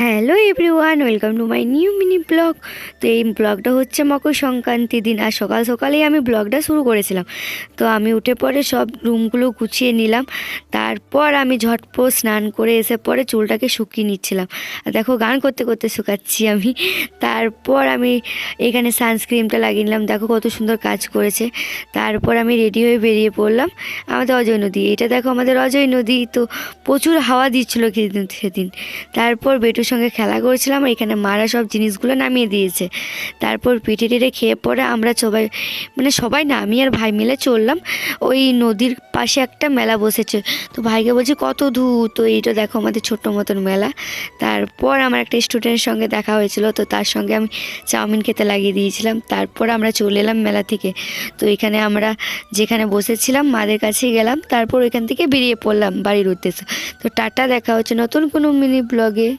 Hello everyone, welcome to my new mini blog. তো এই ব্লগটা হচ্ছে মকর সংক্রান্তির দিন, আর সকাল সকালেই আমি ব্লগটা শুরু করেছিলাম। তো আমি উঠে পরে সব রুমগুলো গুছিয়ে নিলাম। তারপর আমি ঝটপট স্নান করে এসে পরে চুলটাকে শুকিয়ে নিচ্ছিলাম। আর দেখো গান করতে করতে শুকাচ্ছি আমি। তারপর আমি এখানে সানস্ক্রিনটা লাগিয়ে নিলাম, দেখো কত সুন্দর কাজ করেছে। তারপর আমি রেডি হয়ে বেরিয়ে পড়লাম আমাদের অজয় নদী। এটা দেখো আমাদের অজয় নদী। তো প্রচুর হাওয়া দিচ্ছিলো সেদিন। তারপর বেটুর সঙ্গে খেলা করছিলাম, এখানে মারা সব জিনিসগুলো নামিয়ে দিয়েছে। তারপর পিঠে টিঠে খেয়ে পরে আমরা সবাই, মানে সবাই না, আমি আর ভাই মিলে চললাম। ওই নদীর পাশে একটা মেলা বসেছে। তো ভাইকে বলছি কত দূর, তো এইটা দেখো আমাদের ছোট্ট মতন মেলা। তারপর আমার একটা স্টুডেন্টের সঙ্গে দেখা হয়েছিল, তো তার সঙ্গে আমি চাউমিন খেতে লাগিয়ে দিয়েছিলাম। তারপর আমরা চলে এলাম মেলা থেকে। তো এখানে আমরা যেখানে বসেছিলাম মাদের কাছেই গেলাম, তারপর ওইখান থেকে বেরিয়ে পড়লাম বাড়ির উদ্দেশ্যে। তো টাটা, দেখা হচ্ছে নতুন কোনো মিনি ব্লগে।